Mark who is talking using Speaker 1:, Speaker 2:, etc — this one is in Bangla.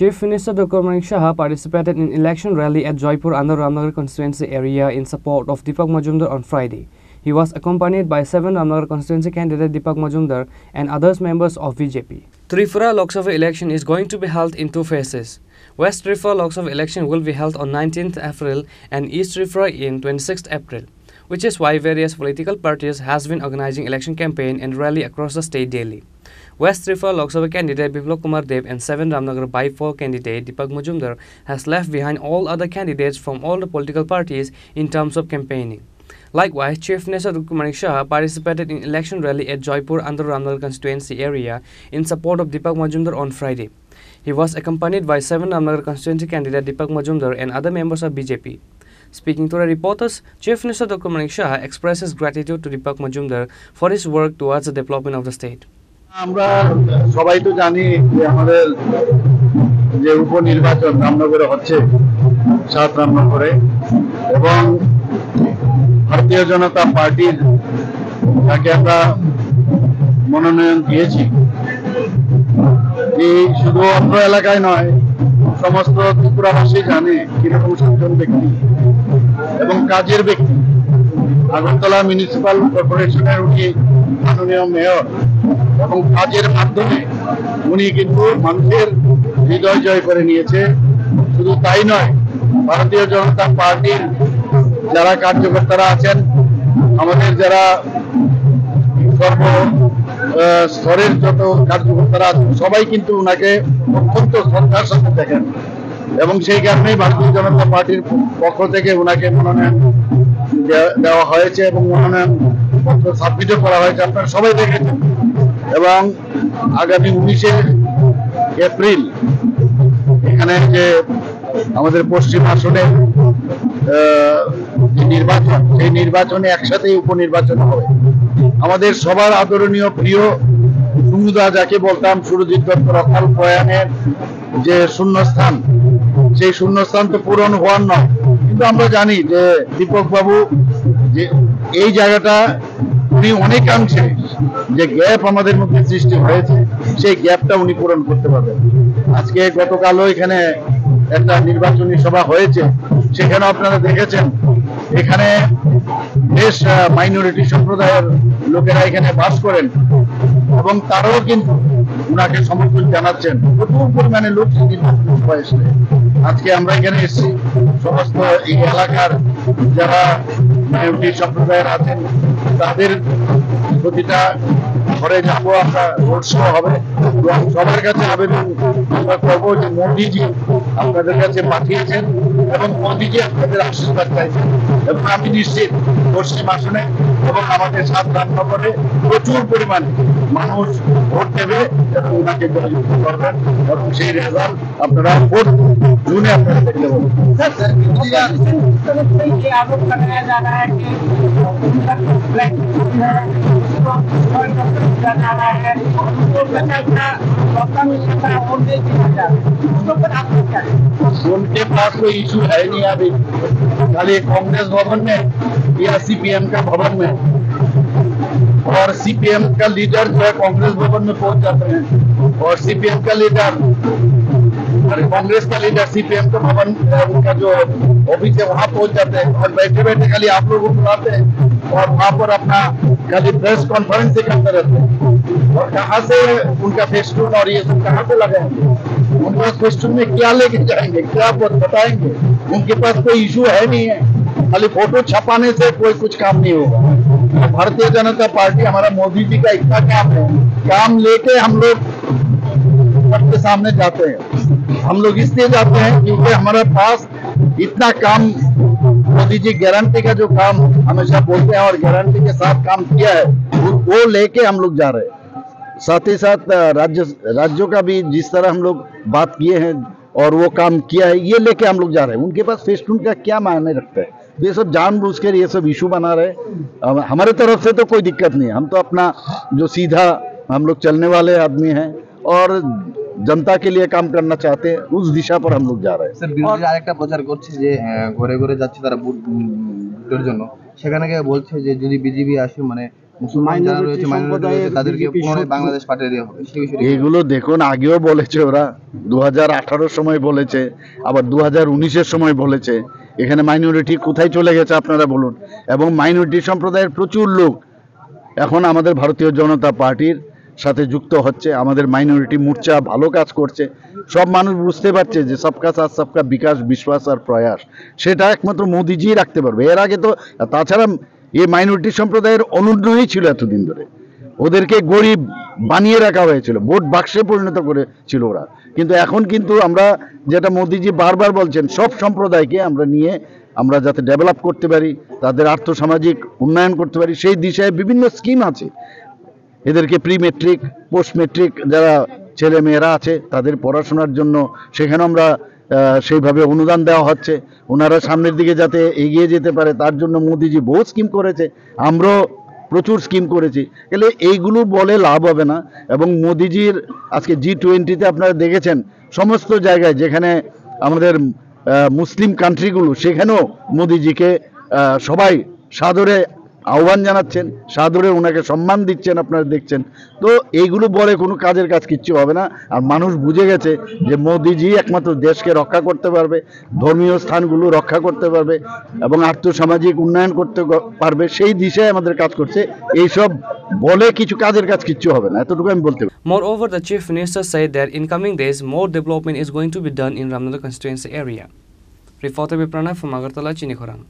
Speaker 1: Chief Minister Dr. Manik Shah participated in election rally at Jaipur under Ramnagar constituency area in support of Deepak Majumdar on Friday. He was accompanied by 7 Ramnagar constituency candidate Deepak Majumdar and others members of BJP. Tripura Lok Sabha election is going to be held in 2 phases. West Tripura Lok Sabha election will be held on 19th April and East Tripura in 26th April, which is why various political parties has been organizing election campaign and rally across the state daily. West Tripura Lok Sabha candidate Biplab Kumar Dev and 7 Ramnagar by 4 candidate Deepak Majumdar has left behind all other candidates from all the political parties in terms of campaigning. Likewise, Chief Minister Dr. Manik Shah participated in election rally at Jaipur under Ramnagar constituency area in support of Deepak Majumdar on Friday. He was accompanied by 7 Ramnagar constituency candidate Deepak Majumdar and other members of BJP. Speaking to the reporters, Chief Minister Dr. Manik Shah expresses gratitude to Deepak Majumdar for his work towards the development of the state.
Speaker 2: আমরা সবাই তো জানি যে আমাদের যে উপনির্বাচন রামনগরে হচ্ছে 7 রামনগরে এবং ভারতীয় জনতা পার্টির যাকে আমরা মনোনয়ন দিয়েছি এই শুধু অত্র এলাকায় নয় সমস্ত ত্রিপুরাবাসী জানে কিরকম সজ্জন ব্যক্তি এবং কাজের ব্যক্তি। আগরতলা মিউনিসিপাল কর্পোরেশনের উনি মাননীয় মেয়র এবং কাজের মাধ্যমে উনি কিন্তু মানুষের হৃদয় জয় করে নিয়েছে। শুধু তাই নয়, ভারতীয় জনতা পার্টির যারা কার্যকর্তারা আছেন, আমাদের যারা সর্ব স্তরের যত কার্যকর্তারা আছেন সবাই কিন্তু ওনাকে অত্যন্ত শ্রদ্ধার সাথে দেখেন এবং সেই কারণেই ভারতীয় জনতা পার্টির পক্ষ থেকে ওনাকে মনোনয়ন দেওয়া হয়েছে এবং মনোনয়ন পত্র সাবমিটও করা হয়েছে, আপনারা সবাই দেখেছেন। এবং আগামী 19শে এপ্রিল এখানে যে আমাদের পশ্চিম আসনে নির্বাচন, সেই নির্বাচনে একসাথেই উপনির্বাচন হবে। আমাদের সবার আদরণীয় প্রিয় সুমুদা যাকে বলতাম সুরজিৎ দত্তর অকাল প্রয়াণের যে শূন্যস্থান, সেই শূন্যস্থান তো পূরণ হওয়ার নয়, কিন্তু আমরা জানি যে দীপক বাবু যে এই জায়গাটা উনি অনেকাংশে যে গ্যাপ আমাদের মধ্যে সৃষ্টি হয়েছে সেই গ্যাপটা উনি পূরণ করতে পারবেন। আজকে গতকালও এখানে একটা নির্বাচনী সভা হয়েছে, সেখানে আপনারা দেখেছেন এখানে বেশ মাইনরিটি সম্প্রদায়ের লোকেরা এখানে বাস করেন এবং তারাও কিন্তু উনাকে সমর্থন জানাচ্ছেন। প্রচুর পরিমাণে লোক এসে আজকে আমরা এখানে এসেছি। সমস্ত এই এলাকার যারা মাইনরিটি সম্প্রদায়ের আছেন তাদের প্রতিটা ঘরে যাবো, আমরা রোড শো হবে এবং সবার কাছে আবেদন আমরা করবো যে মোদিজি আপনাদের কাছে পাঠিয়েছেন এবং মোদিজি আপনাদের আশীর্বাদ চাইছেন এবং আমি নিশ্চিত পশ্চিম আসনে এবং আমাদের 7 রামনগরে প্রচুর পরিমাণে মানুষ ভোট দেবে এবং ওনাকে জয়যুক্ত করবেন এবং সেই রেজাল্ট আপনারা 4 জুনে আপনারা দেখতে পাবেন। उनके पास कोई इशू है नहीं अभी, खाली कांग्रेस भवन में या सीपीएम का भवन में, और सीपीएम का लीडर जो है कांग्रेस भवन में पहुंच जाते हैं और सीपीएम का लीडर कांग्रेस का लीडर सीपीएम का भवन उनका जो ऑफिस है वहां पहुंच जाते हैं और बैठे बैठे खाली आप लोगों को बुलाते हैं और वहां पर अपना खाली प्रेस कॉन्फ्रेंस ही करते रहते हैं। और कहाँ से उनका फेस्टून और ये सब कहाँ से लगाएंगे, उनके पास फेस्टून में क्या लेके जाएंगे, क्या बताएंगे? उनके पास कोई इशू है नहीं है, खाली फोटो छपाने से कोई कुछ काम नहीं होगा। भारतीय जनता पार्टी हमारा मोदी जी का इतना काम है, काम लेके हम लोग सबके सामने जाते हैं। हम लोग इसलिए जाते हैं क्योंकि हमारे पास इतना काम मोदी जी गारंटी का जो काम हमेशा बोलते हैं और गारंटी के साथ काम किया है वो लेके हम लोग जा रहे हैं। साथ ही साथ राज्यों का भी जिस तरह हम लोग बात किए हैं और वो काम किया है ये लेके हम लोग जा रहे हैं। उनके पास फेस्टून का क्या मायने रखता है? ये सब जानबूझकर ये सब इशू बना रहे। हमारे तरफ से तो कोई दिक्कत नहीं है, हम तो अपना जो सीधा हम लोग चलने वाले आदमी हैं और जनता के लिए काम करना चाहते हैं, उस दिशा पर हम लोग जा रहे हैं।
Speaker 3: স্যার, বিরোধীরা আরেকটা প্রচার করছে যে ঘরে ঘরে যাচ্ছে তারা ভোটের জন্য, সেখানে গিয়ে বলছে যে যদি বিজেপি আসে মানে মুসলমান যারা রয়েছে মাইনরিটি রয়েছে তাদেরকে পুনরায় বাংলাদেশ পাঠিয়ে দেওয়া হবে সেই বিষয়ে
Speaker 2: এগুলো দেখুন আগেও বলেছে ওরা 2018 সময় বলেছে, আবার 2019-এর সময় বলেছে। এখানে মাইনরিটি কোথায় চলে গেছে আপনারা বলুন। এবং মাইনরিটি সম্প্রদায়ের প্রচুর লোক এখন আমাদের ভারতীয় জনতা পার্টির সাথে যুক্ত হচ্ছে। আমাদের মাইনরিটি মোর্চা ভালো কাজ করছে। সব মানুষ বুঝতে পারছে যে সবকা সাথ সবকা বিকাশ, বিশ্বাস আর প্রয়াস সেটা একমাত্র মোদিজি রাখতে পারবে। এর আগে তো তাছাড়া এই মাইনরিটি সম্প্রদায়ের অনুন্নয়ই ছিল এতদিন ধরে। ওদেরকে গরিব বানিয়ে রাখা হয়েছিল, ভোট বাক্সে পরিণত করেছিল ওরা। কিন্তু এখন কিন্তু আমরা যেটা মোদিজি বারবার বলছেন, সব সম্প্রদায়কে আমরা নিয়ে আমরা যাতে ডেভেলপ করতে পারি, তাদের আর্থসামাজিক উন্নয়ন করতে পারি, সেই দিশায় বিভিন্ন স্কিম আছে। এদেরকে প্রি মেট্রিক, পোস্ট মেট্রিক যারা ছেলে মেয়েরা আছে তাদের পড়াশোনার জন্য সেখানে আমরা সেইভাবে অনুদান দেওয়া হচ্ছে। ওনারা সামনের দিকে যাতে এগিয়ে যেতে পারে তার জন্য মোদিজি বহু স্কিম করেছে, আমরাও প্রচুর স্কিম করেছি। তাহলে এইগুলো বলে লাভ হবে না। এবং মোদিজির আজকে G20-তে আপনারা দেখেছেন সমস্ত জায়গায় যেখানে আমাদের মুসলিম কান্ট্রিগুলো, সেখানেও মোদিজিকে সবাই সাদরে আহ্বান জানাচ্ছেন, সাদরে ওনাকে সম্মান দিচ্ছেন, আপনারা দেখছেন। তো এইগুলো বলে কোনো কাজের কাজ কিচ্ছু হবে না। আর মানুষ বুঝে গেছে যে মোদিজি একমাত্র দেশকে রক্ষা করতে পারবে, ধর্মীয় স্থানগুলো রক্ষা করতে পারবে এবং আর্থসামাজিক উন্নয়ন করতে পারবে, সেই দিশায় আমাদের কাজ করছে। এইসব বলে কিছু কাজের কাজ কিচ্ছু হবে না, এতটুকু আমি বলতে পারি।
Speaker 1: Moreover, the Chief Minister said that in coming days, more development is going to be done in Ramnagar constituency area. Reporter Pranay from Agartala, Chinikhorang.